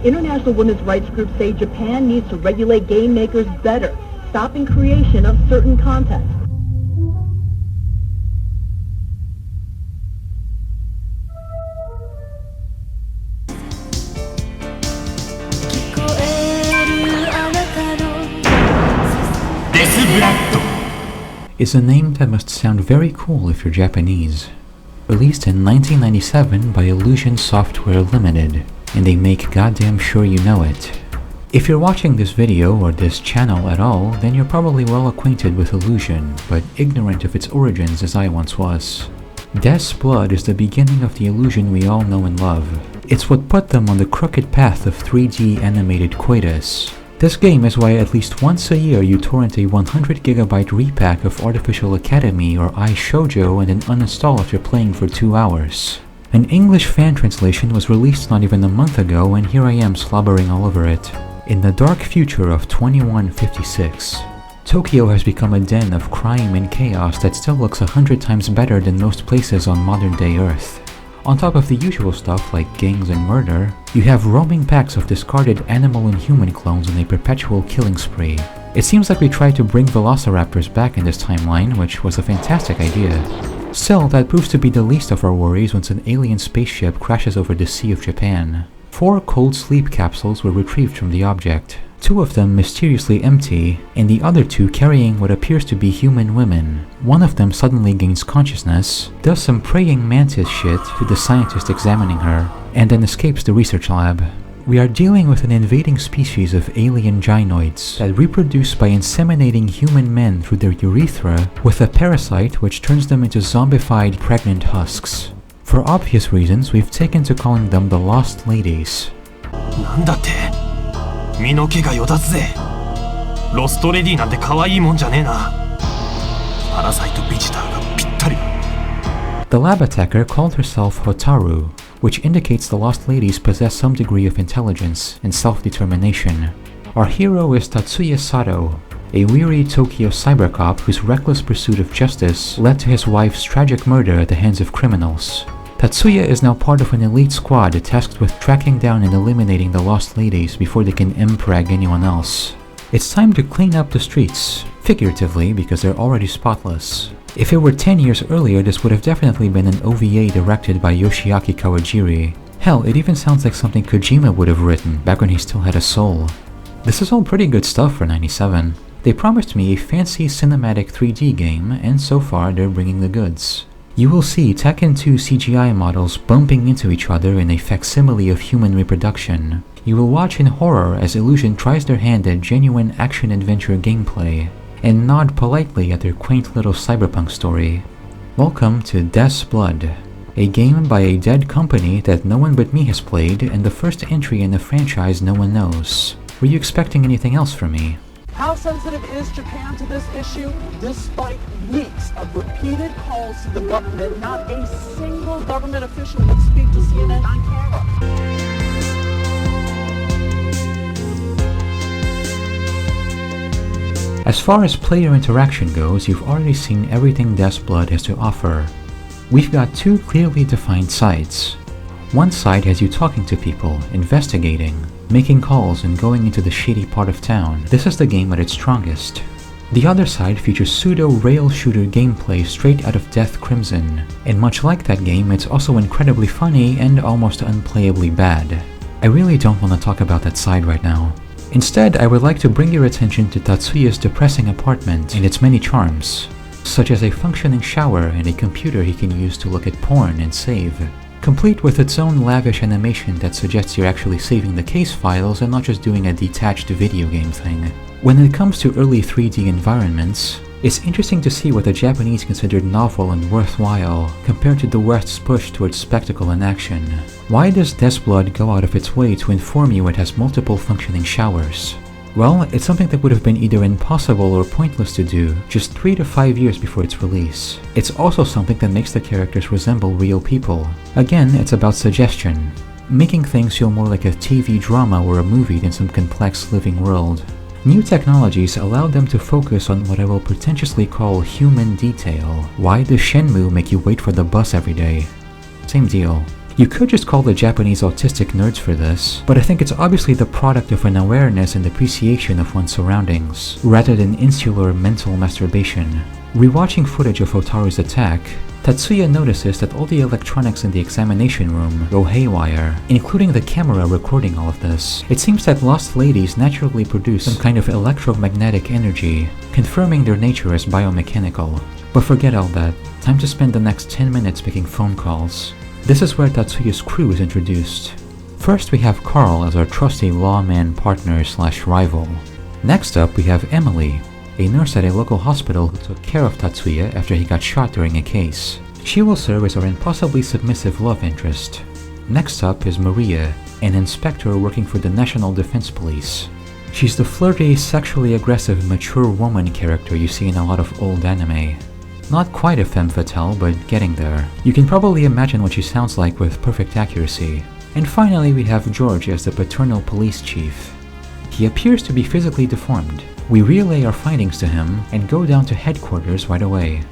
International women's rights groups say Japan needs to regulate game makers better, stopping creation of certain content. Is a name that must sound very cool if you're Japanese. Released in 1997 by Illusion Software Limited, and they make goddamn sure you know it. If you're watching this video or this channel at all, then you're probably well acquainted with Illusion, but ignorant of its origins as I once was. Death's Blood is the beginning of the Illusion we all know and love. It's what put them on the crooked path of 3D animated coitus. This game is why at least once a year you torrent a 100GB repack of Artificial Academy or iShoujo and then uninstall after playing for 2 hours. An English fan translation was released not even a month ago, and here I am slobbering all over it. In the dark future of 2156, Tokyo has become a den of crime and chaos that still looks 100 times better than most places on modern-day Earth. On top of the usual stuff like gangs and murder, you have roaming packs of discarded animal and human clones in a perpetual killing spree. It seems like we tried to bring velociraptors back in this timeline, which was a fantastic idea. Still, that proves to be the least of our worries once an alien spaceship crashes over the Sea of Japan. 4 cold sleep capsules were retrieved from the object, 2 of them mysteriously empty, and the other 2 carrying what appears to be human women. One of them suddenly gains consciousness, does some praying mantis shit to the scientist examining her, and then escapes the research lab. We are dealing with an invading species of alien gynoids that reproduce by inseminating human men through their urethra with a parasite which turns them into zombified pregnant husks. For obvious reasons, we've taken to calling them the Lost Ladies. なんだって身の毛がよだつぜ。ロストレディなんて可愛いもんじゃねえな。パラサイトビジターがぴったりだ。The lab attacker called herself Hotaru, which indicates the Lost Ladies possess some degree of intelligence and self-determination. Our hero is Tatsuya Sato, a weary Tokyo cybercop whose reckless pursuit of justice led to his wife's tragic murder at the hands of criminals. Tatsuya is now part of an elite squad tasked with tracking down and eliminating the Lost Ladies before they can impreg anyone else. It's time to clean up the streets, figuratively because they're already spotless. If it were 10 years earlier, this would have definitely been an OVA directed by Yoshiaki Kawajiri. Hell, it even sounds like something Kojima would have written back when he still had a soul. This is all pretty good stuff for 97. They promised me a fancy cinematic 3D game, and so far they're bringing the goods. You will see Tekken 2 CGI models bumping into each other in a facsimile of human reproduction. You will watch in horror as Illusion tries their hand at genuine action-adventure gameplay, and nod politely at their quaint little cyberpunk story. Welcome to Death's Blood, a game by a dead company that no one but me has played, and the first entry in a franchise no one knows. Were you expecting anything else from me? How sensitive is Japan to this issue? Despite weeks of repeated calls to the government, not a single government official would speak to CNN on camera. As far as player interaction goes, you've already seen everything Death's Blood has to offer. We've got 2 clearly defined sides. One side has you talking to people, investigating, making calls and going into the shady part of town. This is the game at its strongest. The other side features pseudo-rail shooter gameplay straight out of Death Crimson, and much like that game, it's also incredibly funny and almost unplayably bad. I really don't want to talk about that side right now. Instead, I would like to bring your attention to Tatsuya's depressing apartment and its many charms, such as a functioning shower and a computer he can use to look at porn and save, complete with its own lavish animation that suggests you're actually saving the case files and not just doing a detached video game thing. When it comes to early 3D environments, it's interesting to see what the Japanese considered novel and worthwhile compared to the West's push towards spectacle and action. Why does Death's Blood go out of its way to inform you it has multiple functioning showers? Well, it's something that would have been either impossible or pointless to do just 3 to 5 years before its release. It's also something that makes the characters resemble real people. Again, it's about suggestion, making things feel more like a TV drama or a movie than some complex living world. New technologies allowed them to focus on what I will pretentiously call human detail. Why does Shenmue make you wait for the bus every day? Same deal. You could just call the Japanese autistic nerds for this, but I think it's obviously the product of an awareness and appreciation of one's surroundings, rather than insular mental masturbation. Rewatching footage of Hotaru's attack, Tatsuya notices that all the electronics in the examination room go haywire, including the camera recording all of this. It seems that lost ladies naturally produce some kind of electromagnetic energy, confirming their nature as biomechanical. But forget all that, time to spend the next 10 minutes making phone calls. This is where Tatsuya's crew is introduced. First we have Carl as our trusty lawman partner / rival. Next up we have Emily, a nurse at a local hospital who took care of Tatsuya after he got shot during a case. She will serve as our impossibly submissive love interest. Next up is Maria, an inspector working for the National Defense Police. She's the flirty, sexually aggressive, mature woman character you see in a lot of old anime. Not quite a femme fatale, but getting there. You can probably imagine what she sounds like with perfect accuracy. And finally we have George as the paternal police chief. He appears to be physically deformed. We relay our findings to him and go down to headquarters right away.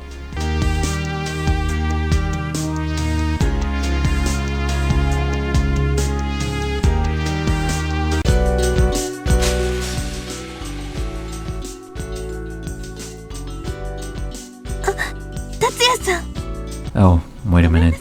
Oh, wait a minute.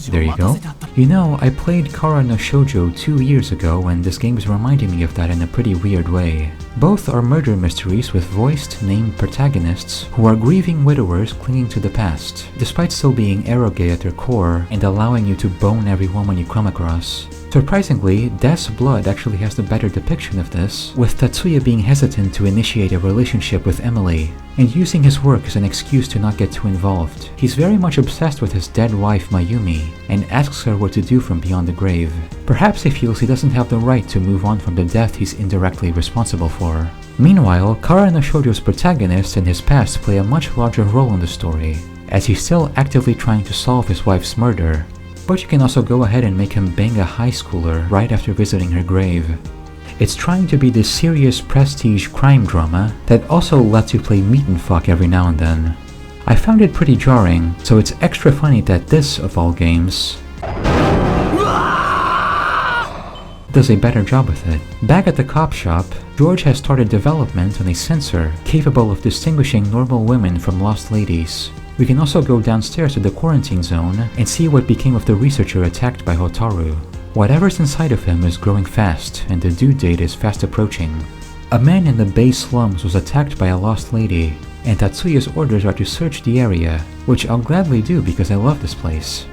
There you go. You know, I played Kara no Shoujo 2 years ago and this game is reminding me of that in a pretty weird way. Both are murder mysteries with voiced, named protagonists who are grieving widowers clinging to the past, despite still being eroge at their core and allowing you to bone every woman you come across. Surprisingly, Death's Blood actually has the better depiction of this, with Tatsuya being hesitant to initiate a relationship with Emily, and using his work as an excuse to not get too involved. He's very much obsessed with his dead wife Mayumi, and asks her what to do from beyond the grave. Perhaps he feels he doesn't have the right to move on from the death he's indirectly responsible for. Meanwhile, Kara no Shoujo's protagonist and his past play a much larger role in the story, as he's still actively trying to solve his wife's murder. But you can also go ahead and make him bang a high schooler right after visiting her grave. It's trying to be this serious prestige crime drama that also lets you play meat and fuck every now and then. I found it pretty jarring, so it's extra funny that this, of all games, does a better job with it. Back at the cop shop, George has started development on a sensor capable of distinguishing normal women from lost ladies. We can also go downstairs to the quarantine zone and see what became of the researcher attacked by Hotaru. Whatever's inside of him is growing fast, and the due date is fast approaching. A man in the Bay slums was attacked by a lost lady, and Tatsuya's orders are to search the area, which I'll gladly do because I love this place.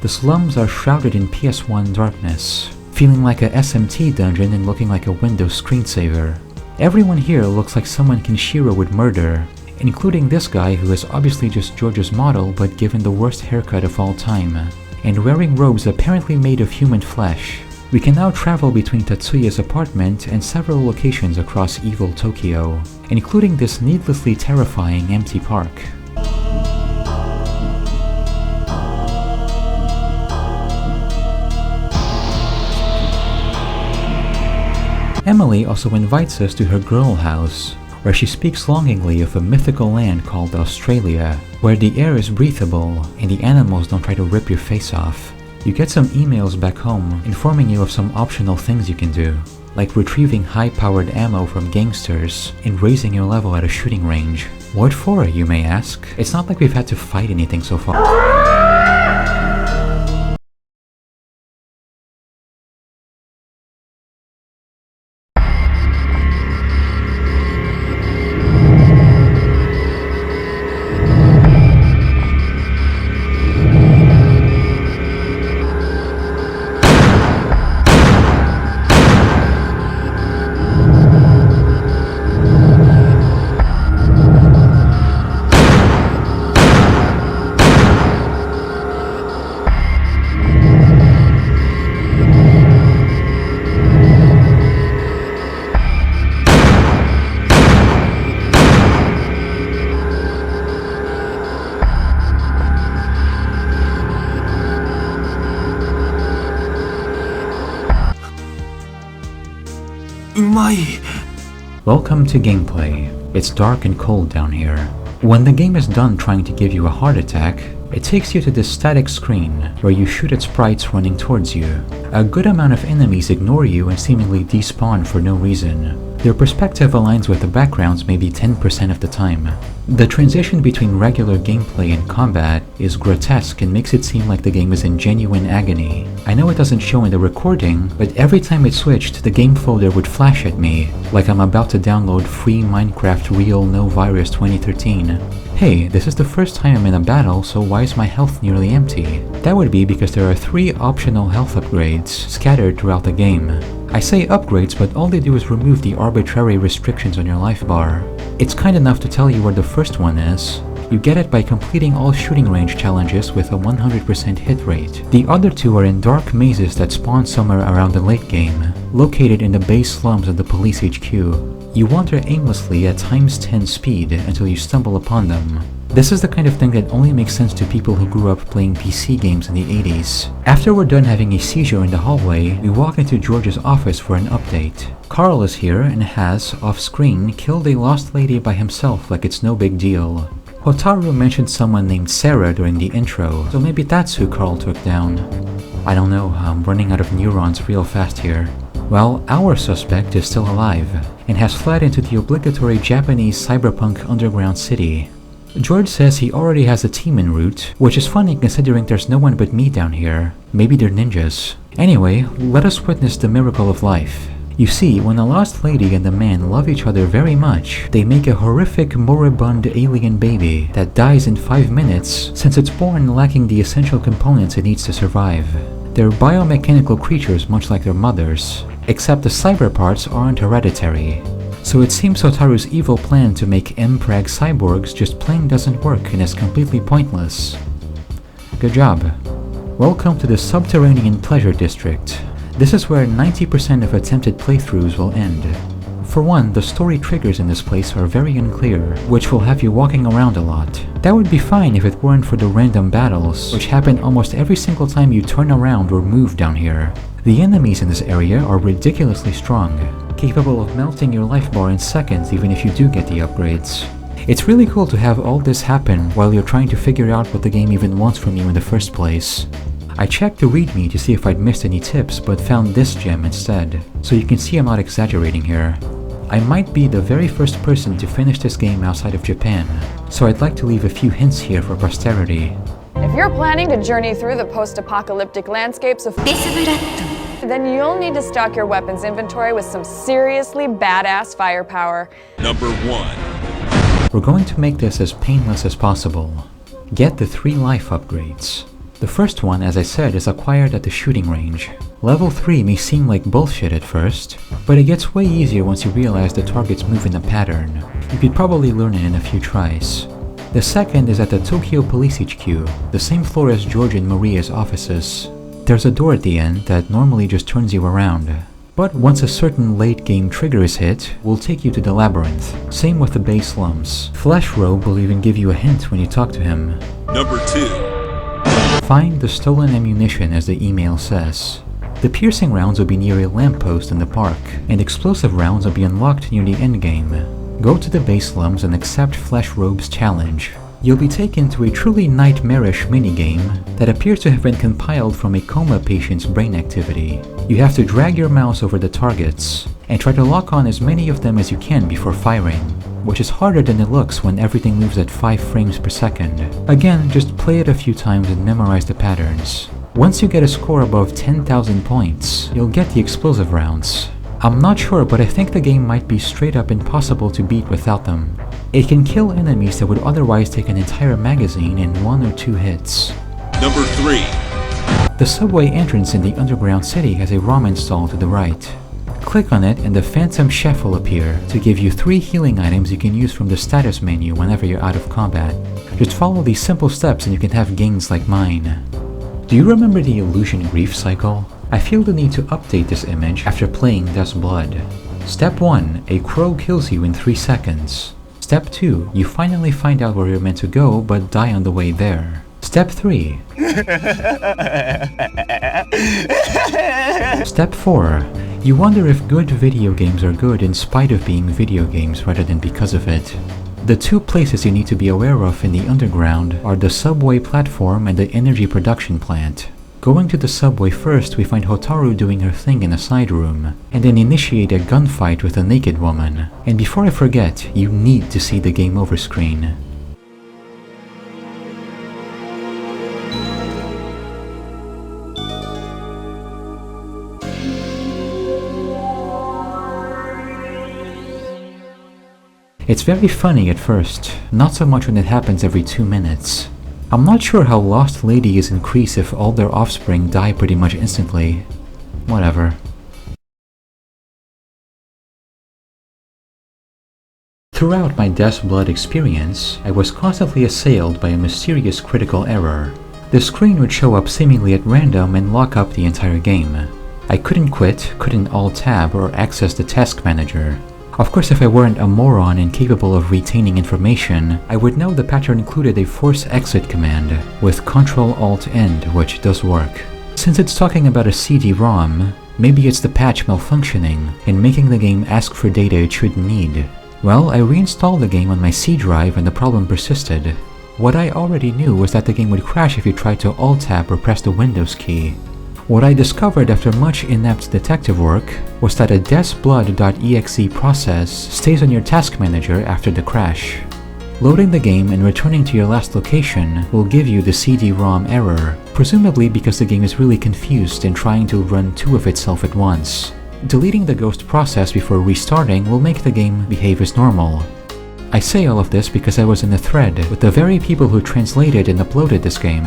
The slums are shrouded in PS1 darkness, feeling like a SMT dungeon and looking like a Windows screensaver. Everyone here looks like someone Kenshiro would murder, including this guy who is obviously just George's model but given the worst haircut of all time, and wearing robes apparently made of human flesh. We can now travel between Tatsuya's apartment and several locations across evil Tokyo, including this needlessly terrifying empty park. Emily also invites us to her girl house, where she speaks longingly of a mythical land called Australia, where the air is breathable and the animals don't try to rip your face off. You get some emails back home informing you of some optional things you can do, like retrieving high-powered ammo from gangsters and raising your level at a shooting range. What for, you may ask? It's not like we've had to fight anything so far. まい。 Welcome to gameplay. It's dark and cold down here. When the game is done trying to give you a heart attack, it takes you to this static screen where you shoot at sprites running towards you. A good amount of enemies ignore you and seemingly despawn for no reason. Their perspective aligns with the backgrounds maybe 10% of the time. The transition between regular gameplay and combat is grotesque and makes it seem like the game is in genuine agony. I know it doesn't show in the recording, but every time it switched, the game folder would flash at me, like I'm about to download free Minecraft Real No Virus 2013. Hey, this is the first time I'm in a battle, so why is my health nearly empty? That would be because there are 3 optional health upgrades scattered throughout the game. I say upgrades, but all they do is remove the arbitrary restrictions on your life bar. It's kind enough to tell you where the first one is. You get it by completing all shooting range challenges with a 100% hit rate. The other 2 are in dark mazes that spawn somewhere around the late game, located in the base slums of the police HQ. You wander aimlessly at ×10 speed until you stumble upon them. This is the kind of thing that only makes sense to people who grew up playing PC games in the 80s. After we're done having a seizure in the hallway, we walk into George's office for an update. Carl is here and has, off-screen, killed a lost lady by himself like it's no big deal. Hotaru mentioned someone named Sarah during the intro, so maybe that's who Carl took down. I don't know, I'm running out of neurons real fast here. Well, our suspect is still alive, and has fled into the obligatory Japanese cyberpunk underground city. George says he already has a team en route, which is funny considering there's no one but me down here. Maybe they're ninjas. Anyway, let us witness the miracle of life. You see, when a lost lady and a man love each other very much, they make a horrific moribund alien baby that dies in 5 minutes since it's born lacking the essential components it needs to survive. They're biomechanical creatures much like their mothers, except the cyber parts aren't hereditary. So it seems Hotaru's evil plan to make M-Prag cyborgs just plain doesn't work and is completely pointless. Good job. Welcome to the Subterranean Pleasure District. This is where 90% of attempted playthroughs will end. For one, the story triggers in this place are very unclear, which will have you walking around a lot. That would be fine if it weren't for the random battles, which happen almost every single time you turn around or move down here. The enemies in this area are ridiculously strong, capable of melting your life bar in seconds even if you do get the upgrades. It's really cool to have all this happen while you're trying to figure out what the game even wants from you in the first place. I checked the readme to see if I'd missed any tips, but found this gem instead, so you can see I'm not exaggerating here. I might be the very first person to finish this game outside of Japan, so I'd like to leave a few hints here for posterity. If you're planning to journey through the post-apocalyptic landscapes of then you'll need to stock your weapons inventory with some seriously badass firepower. Number 1. We're going to make this as painless as possible. Get the 3 life upgrades. The first one, as I said, is acquired at the shooting range. Level 3 may seem like bullshit at first, but it gets way easier once you realize the targets move in a pattern. You could probably learn it in a few tries. The second is at the Tokyo Police HQ, the same floor as George and Maria's offices. There's a door at the end that normally just turns you around, but once a certain late game trigger is hit, will take you to the labyrinth. Same with the base slums. Flesh Robe will even give you a hint when you talk to him. Number 2. Find the stolen ammunition, as the email says. The piercing rounds will be near a lamppost in the park, and explosive rounds will be unlocked near the endgame. Go to the base slums and accept Flesh Robe's challenge. You'll be taken to a truly nightmarish minigame that appears to have been compiled from a coma patient's brain activity. You have to drag your mouse over the targets, and try to lock on as many of them as you can before firing, which is harder than it looks when everything moves at 5 frames per second. Again, just play it a few times and memorize the patterns. Once you get a score above 10,000 points, you'll get the explosive rounds. I'm not sure, but I think the game might be straight up impossible to beat without them. It can kill enemies that would otherwise take an entire magazine in 1 or 2 hits. Number 3. The subway entrance in the underground city has a ramen stall to the right. Click on it and the Phantom Chef will appear to give you 3 healing items you can use from the status menu whenever you're out of combat. Just follow these simple steps and you can have gains like mine. Do you remember the illusion grief cycle? I feel the need to update this image after playing Death's Blood. Step 1. A crow kills you in 3 seconds. Step 2. You finally find out where you're meant to go but die on the way there. Step 3. Step 4. You wonder if good video games are good in spite of being video games rather than because of it. The two places you need to be aware of in the underground are the subway platform and the energy production plant. Going to the subway first, we find Hotaru doing her thing in a side room, and then initiate a gunfight with a naked woman. And before I forget, you need to see the game over screen. It's very funny at first, not so much when it happens every 2 minutes. I'm not sure how Lost Ladies increase if all their offspring die pretty much instantly. Whatever. Throughout my Death's Blood experience, I was constantly assailed by a mysterious critical error. The screen would show up seemingly at random and lock up the entire game. I couldn't quit, couldn't alt-tab or access the task manager. Of course, if I weren't a moron incapable of retaining information, I would know the pattern included a force exit command with Ctrl-Alt-End, which does work. Since it's talking about a CD-ROM, maybe it's the patch malfunctioning and making the game ask for data it shouldn't need. Well, I reinstalled the game on my C drive and the problem persisted. What I already knew was that the game would crash if you tried to Alt-Tab or press the Windows key. What I discovered after much inept detective work was that a deathsblood.exe process stays on your task manager after the crash. Loading the game and returning to your last location will give you the CD-ROM error, presumably because the game is really confused and trying to run two of itself at once. Deleting the ghost process before restarting will make the game behave as normal. I say all of this because I was in a thread with the very people who translated and uploaded this game.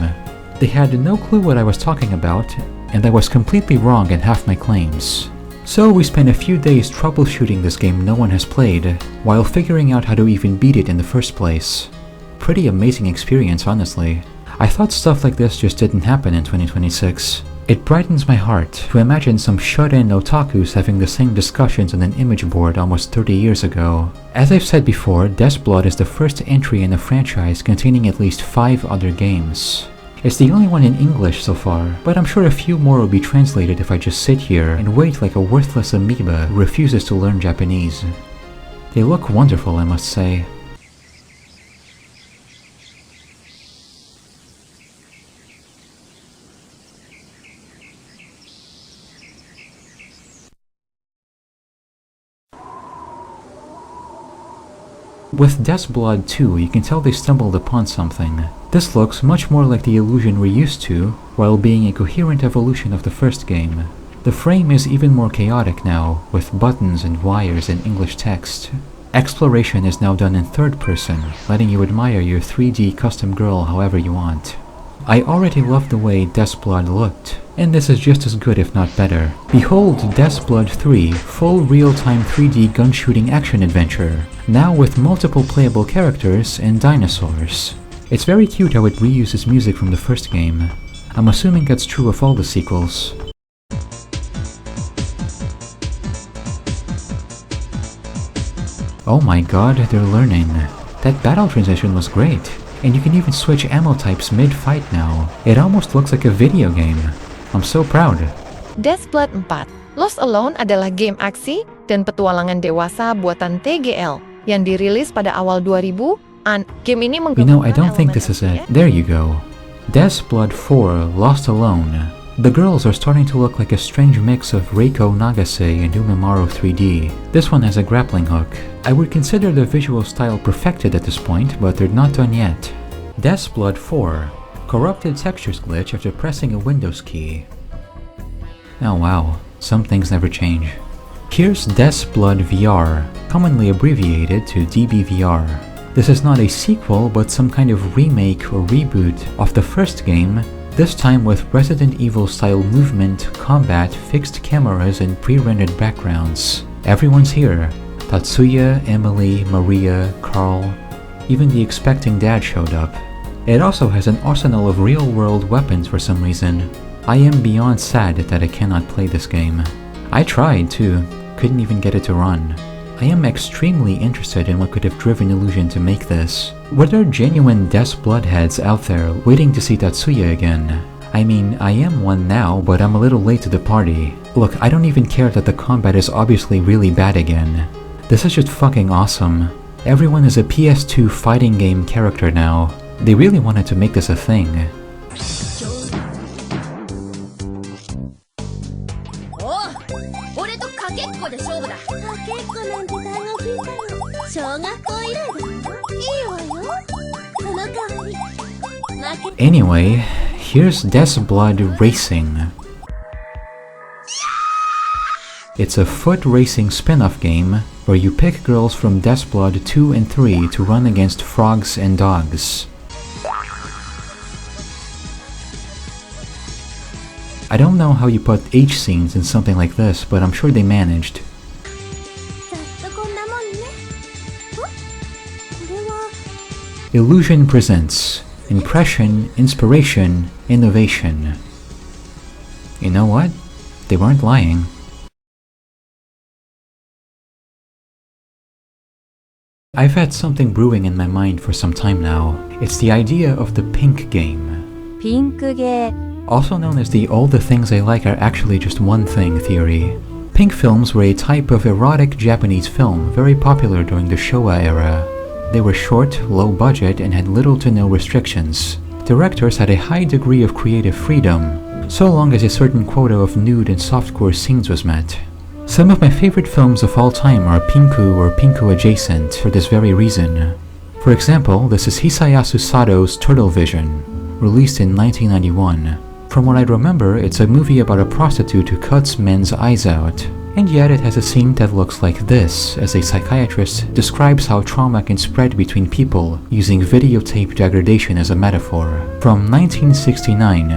They had no clue what I was talking about, and I was completely wrong in half my claims. So we spent a few days troubleshooting this game no one has played, while figuring out how to even beat it in the first place. Pretty amazing experience, honestly. I thought stuff like this just didn't happen in 2026. It brightens my heart to imagine some shut-in otakus having the same discussions on an image board almost 30 years ago. As I've said before, Death's Blood is the first entry in a franchise containing at least 5 other games. It's the only one in English so far, but I'm sure a few more will be translated if I just sit here and wait like a worthless amoeba who refuses to learn Japanese. They look wonderful, I must say. With Death's Blood 2, you can tell they stumbled upon something. This looks much more like the illusion we're used to, while being a coherent evolution of the first game. The frame is even more chaotic now, with buttons and wires and English text. Exploration is now done in third person, letting you admire your 3D custom girl however you want. I already loved the way Death's Blood looked, and this is just as good if not better. Behold Death's Blood 3, full real-time 3D gun-shooting action-adventure, now with multiple playable characters and dinosaurs. It's very cute how it reuses music from the first game. I'm assuming that's true of all the sequels. Oh my god, they're learning. That battle transition was great. And you can even switch ammo types mid-fight now. It almost looks like a video game. I'm so proud. Death's Blood 4, Lost Alone adalah game aksi dan petualangan dewasa buatan TGL yang dirilis pada awal 2000-an. Game ini You know, I don't think this is it. There you go. Death's Blood 4, Lost Alone. The girls are starting to look like a strange mix of Reiko Nagase and Umemaru 3D. This one has a grappling hook. I would consider the visual style perfected at this point, but they're not done yet. Death's Blood 4. Corrupted textures glitch after pressing a Windows key. Oh wow, some things never change. Here's Death's Blood VR, commonly abbreviated to DBVR. This is not a sequel, but some kind of remake or reboot of the first game, this time with Resident Evil style movement, combat, fixed cameras and pre-rendered backgrounds. Everyone's here. Tatsuya, Emily, Maria, Carl, even the expecting dad showed up. It also has an arsenal of real-world weapons for some reason. I am beyond sad that I cannot play this game. I tried too, couldn't even get it to run. I am extremely interested in what could have driven Illusion to make this. Were there genuine Death's Blood heads out there waiting to see Tatsuya again? I mean, I am one now, but I'm a little late to the party. Look, I don't even care that the combat is obviously really bad again. This is just fucking awesome. Everyone is a PS2 fighting game character now. They really wanted to make this a thing. Anyway, here's Death's Blood Racing. It's a foot racing spin-off game where you pick girls from Death's Blood 2 and 3 to run against frogs and dogs. I don't know how you put H scenes in something like this, but I'm sure they managed. Illusion presents Impression, Inspiration, Innovation. You know what? They weren't lying. I've had something brewing in my mind for some time now. It's the idea of the pink game. Also known as the all the things I like are actually just one thing theory. Pink films were a type of erotic Japanese film very popular during the Showa era. They were short, low budget, and had little to no restrictions. Directors had a high degree of creative freedom, so long as a certain quota of nude and softcore scenes was met. Some of my favorite films of all time are pinku or pinku adjacent for this very reason. For example, this is Hisayasu Sato's Turtle Vision, released in 1991. From what I remember, it's a movie about a prostitute who cuts men's eyes out. And yet it has a scene that looks like this, as a psychiatrist describes how trauma can spread between people using videotape degradation as a metaphor. From 1969,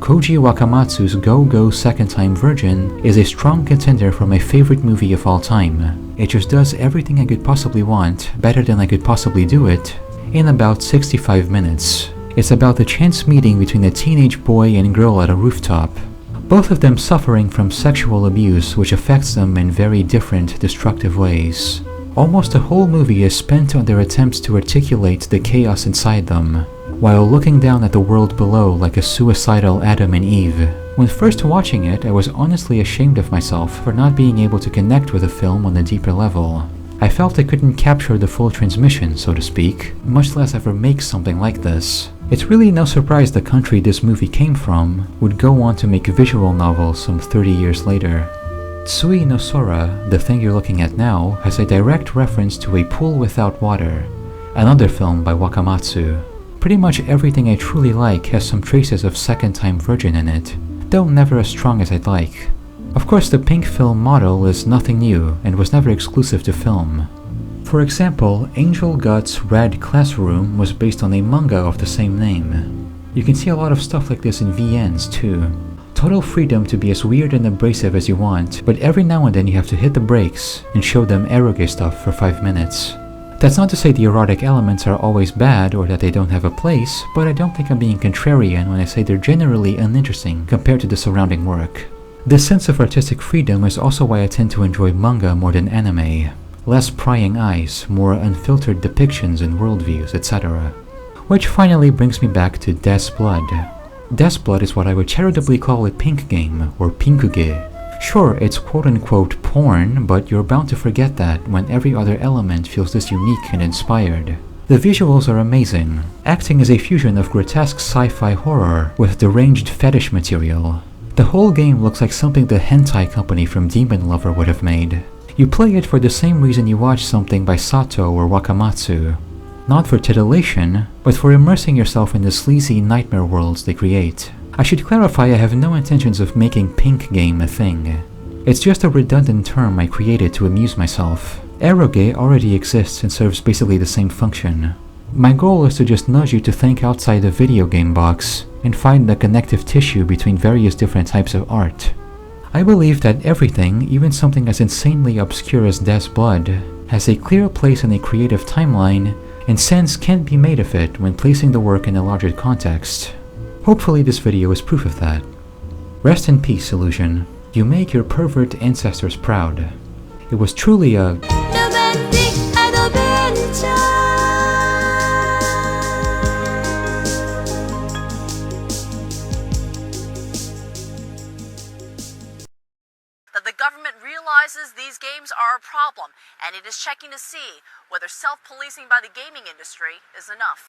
Koji Wakamatsu's Go Go Second Time Virgin is a strong contender for my favorite movie of all time. It just does everything I could possibly want, better than I could possibly do it, in about 65 minutes. It's about the chance meeting between a teenage boy and girl at a rooftop. Both of them suffering from sexual abuse which affects them in very different, destructive ways. Almost the whole movie is spent on their attempts to articulate the chaos inside them, while looking down at the world below like a suicidal Adam and Eve. When first watching it, I was honestly ashamed of myself for not being able to connect with the film on a deeper level. I felt I couldn't capture the full transmission, so to speak, much less ever make something like this. It's really no surprise the country this movie came from would go on to make visual novels some 30 years later. Tsui no Sora, the thing you're looking at now, has a direct reference to A Pool Without Water, another film by Wakamatsu. Pretty much everything I truly like has some traces of Second Time Virgin in it, though never as strong as I'd like. Of course, the pink film model is nothing new and was never exclusive to film. For example, Angel Guts' Red Classroom was based on a manga of the same name. You can see a lot of stuff like this in VNs too. Total freedom to be as weird and abrasive as you want, but every now and then you have to hit the brakes and show them eroge stuff for 5 minutes. That's not to say the erotic elements are always bad or that they don't have a place, but I don't think I'm being contrarian when I say they're generally uninteresting compared to the surrounding work. This sense of artistic freedom is also why I tend to enjoy manga more than anime. Less prying eyes, more unfiltered depictions and worldviews, etc. Which finally brings me back to Death's Blood. Death's Blood is what I would charitably call a pink game, or pinkuge. Sure, it's quote-unquote porn, but you're bound to forget that when every other element feels this unique and inspired. The visuals are amazing. Acting is a fusion of grotesque sci-fi horror with deranged fetish material. The whole game looks like something the hentai company from Demon Lover would have made. You play it for the same reason you watch something by Sato or Wakamatsu. Not for titillation, but for immersing yourself in the sleazy nightmare worlds they create. I should clarify I have no intentions of making pink game a thing. It's just a redundant term I created to amuse myself. Eroge already exists and serves basically the same function. My goal is to just nudge you to think outside the video game box and find the connective tissue between various different types of art. I believe that everything, even something as insanely obscure as Death's Blood, has a clear place in a creative timeline, and sense can be made of it when placing the work in a larger context. Hopefully this video is proof of that. Rest in peace, Illusion. You make your pervert ancestors proud. It was truly a romantic adventure. government realizes these games are a problem, and it is checking to see whether self-policing by the gaming industry is enough.